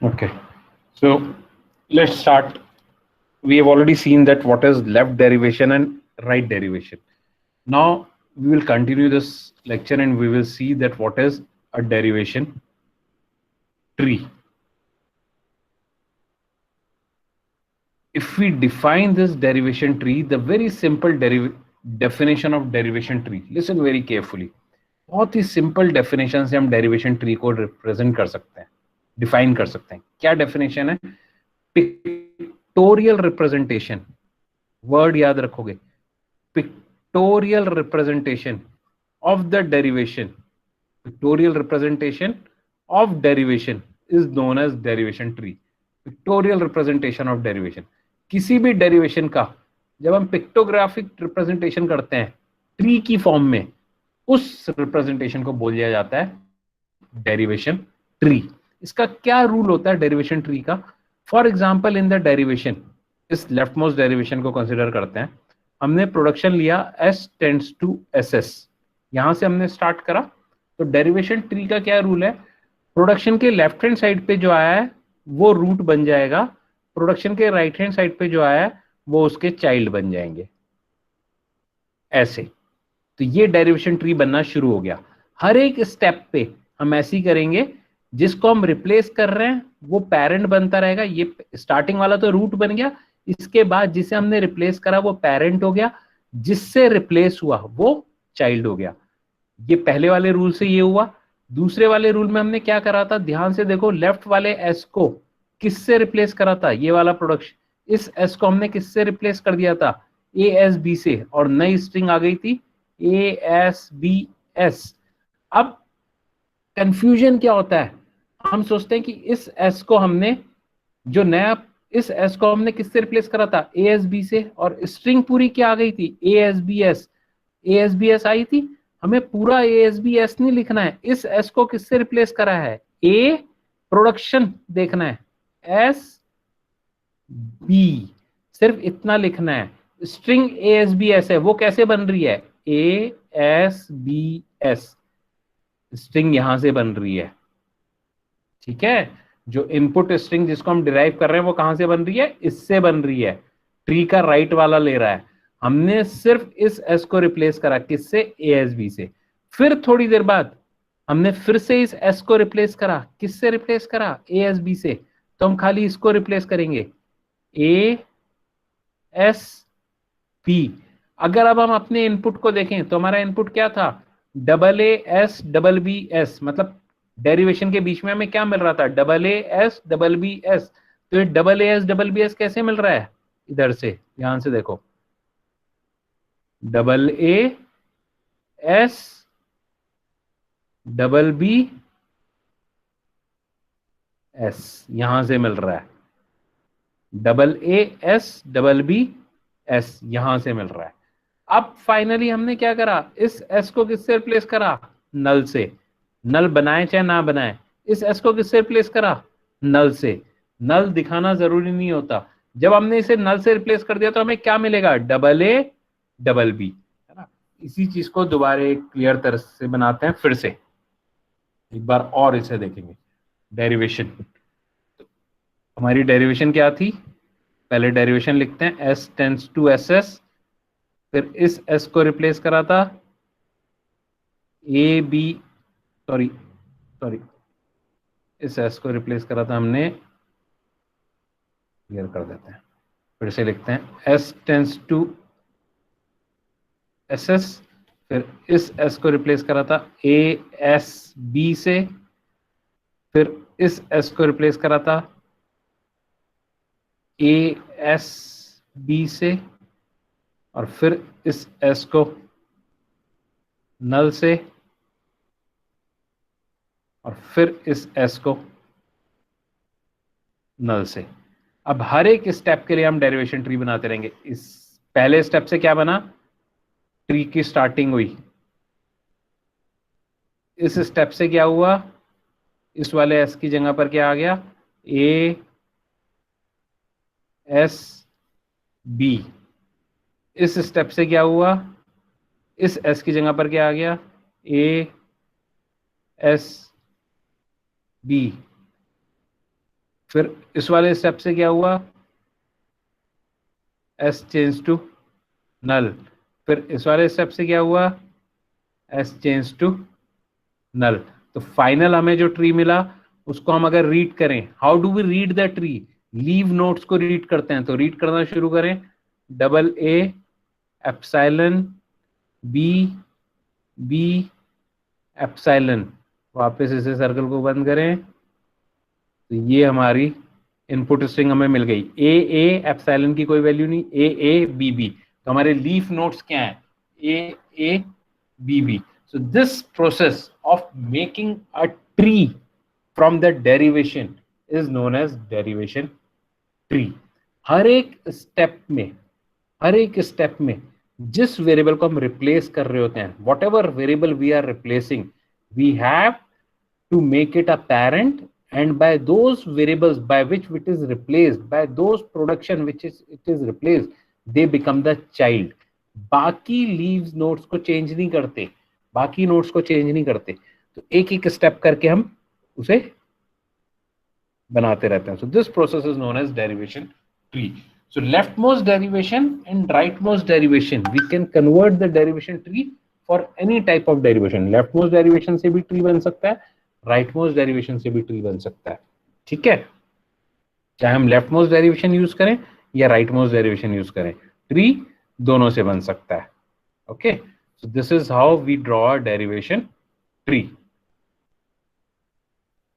Okay, so let's start. We have already seen that what is left derivation and right derivation. Now we will continue this lecture and we will see that what is a derivation tree. If we define this derivation tree, the very simple definition of derivation tree, listen very carefully. बहुत ही simple definition से हम derivation tree को represent कर सकते हैं, define कर सकते हैं. क्या डेफिनेशन है? Pictorial representation. वर्ड याद रखोगे, pictorial representation of the derivation. Pictorial representation of derivation is known as derivation tree. Pictorial representation of derivation, किसी भी डेरिवेशन का जब हम पिक्टोग्राफिक रिप्रेजेंटेशन करते हैं ट्री की फॉर्म में, उस रिप्रेजेंटेशन को बोल दिया जाता है डेरिवेशन ट्री. इसका क्या रूल होता है डेरिवेशन ट्री का? For example in the derivation, इस लेफ्ट मोस्ट डेरिवेशन को कंसिडर करते हैं. हमने प्रोडक्शन लिया s टेंड्स टू ss, यहां से हमने स्टार्ट करा. तो डेरिवेशन ट्री का क्या रूल है? प्रोडक्शन के लेफ्ट हैंड साइड पे जो आया है वो रूट बन जाएगा, प्रोडक्शन के राइट हैंड साइड पे जो आया है वो उसके चाइल्ड बन जाएंगे, ऐसे. तो ये डेरिवेशन ट्री बनना शुरू हो गया. हर एक स्टेप पे हम ऐसे ही करेंगे, जिसको हम रिप्लेस कर रहे हैं वो पेरेंट बनता रहेगा. ये स्टार्टिंग वाला तो रूट बन गया, इसके बाद जिसे हमने रिप्लेस करा वो पेरेंट हो गया, जिससे रिप्लेस हुआ वो चाइल्ड हो गया. ये पहले वाले रूल से ये हुआ. दूसरे वाले रूल में हमने क्या करा था? ध्यान से देखो, लेफ्ट वाले एस को किससे रिप्लेस करा था? ये वाला प्रोडक्शन, इस एस को हमने किससे रिप्लेस कर दिया था? ए एस बी से, और नई स्ट्रिंग आ गई थी ए एस बी एस. अब कंफ्यूजन क्या होता है? हम सोचते हैं कि इस एस को हमने, जो नया, इस एस को हमने किससे रिप्लेस करा था? ए एस बी से, और स्ट्रिंग पूरी क्या आ गई थी? A S B S. A S B S आई थी. हमें पूरा ए एस बी एस नहीं लिखना है, इस एस को किससे रिप्लेस करा है? ए प्रोडक्शन देखना है, एस बी, सिर्फ इतना लिखना है. String A S B S है, वो कैसे बन रही है? A S B S, string यहां से बन रही है. ठीक है, जो इनपुट स्ट्रिंग जिसको हम डिराइव कर रहे हैं वो कहां से बन रही है? इससे बन रही है. ट्री का राइट वाला ले रहा है. हमने सिर्फ इस एस को रिप्लेस करा, किससे? ए एस बी से. फिर थोड़ी देर बाद हमने फिर से इस एस को रिप्लेस करा, किससे रिप्लेस करा? ए एस बी से. तो हम खाली इसको रिप्लेस करेंगे, ए एस बी. अगर अब हम अपने इनपुट को देखें तो हमारा इनपुट क्या था? Double A S double B S. मतलब डेरिवेशन के बीच में हमें क्या मिल रहा था? Double A S double B S. तो ये double A S double B S कैसे मिल रहा है? इधर से, ध्यान से देखो, double A S double B S, यहां से मिल रहा है. Double A S double B S यहां से मिल रहा है. अब फाइनली हमने क्या करा? इस एस को किससे रिप्लेस करा? नल से. नल बनाए चाहे ना बनाए, इस एस को किससे रिप्लेस करा? नल से. नल दिखाना जरूरी नहीं होता. जब हमने इसे नल से रिप्लेस कर दिया तो हमें क्या मिलेगा? डबल ए डबल बी, है ना. इसी चीज को दोबारा क्लियर तरह से बनाते हैं, फिर से एक बार और इसे देखेंगे. डेरिवेशन, हमारी डेरिवेशन क्या थी? पहले डेरिवेशन लिखते हैं, S tends to S S. फिर इस एस को रिप्लेस करा था ए बी, सॉरी सॉरी, इस एस को रिप्लेस करा था हमने, क्लियर कर देते हैं, फिर से लिखते हैं, S tends to S S. फिर इस एस को रिप्लेस करा था ए एस बी से. फिर इस एस को रिप्लेस करा था ए एस बी से, और फिर इस एस को नल से, और फिर इस एस को नल से. अब हर एक स्टेप के लिए हम डेरिवेशन ट्री बनाते रहेंगे. इस पहले स्टेप से क्या बना? ट्री की स्टार्टिंग हुई. इस स्टेप से क्या हुआ? इस वाले एस की जगह पर क्या आ गया? A S B. इस स्टेप से क्या हुआ? इस एस की जगह पर क्या आ गया? A, S, B. फिर इस वाले स्टेप से क्या हुआ, एस चेंज टू नल। फिर इस वाले स्टेप से क्या हुआ, एस चेंज टू नल। तो फाइनल हमें जो ट्री मिला उसको हम अगर रीड करें, how do we read the tree, leaf nodes को रीड करते हैं। तो रीड करना शुरू करें, double A epsilon B B epsilon, वापस इसे सर्कल को बंद करें, तो ये हमारी इनपुट स्ट्रिंग हमें मिल गई। ए एप्सिलॉन की कोई वैल्यू नहीं, ए बी बी, तो हमारे लीफ नोट्स क्या है, A B B. So this process of making a tree from the derivation is known as derivation tree. हर एक स्टेप में जिस वेरिएबल को हम रिप्लेस कर रहे होते हैं, whatever variable we are replacing, we have to make it a parent, and by those variables by which it is replaced, by those production which is it is replaced, they become the child. बाकी leaves notes को change नहीं करते, बाकी notes को change नहीं करते, तो एक एक स्टेप करके हम उसे बनाते रहते हैं. So this process is known as derivation tree. So leftmost derivation and rightmost derivation, we can convert the derivation tree for any type of derivation. leftmost derivation से भी ट्री बन सकता है, राइटमोस्ट डेरिवेशन से भी ट्री बन सकता है. ठीक है, चाहे हम लेफ्टमोस्ट डेरिवेशन यूज करें या राइटमोस्ट डेरिवेशन यूज करें, ट्री दोनों से बन सकता है. Okay, so this is how we draw a derivation tree.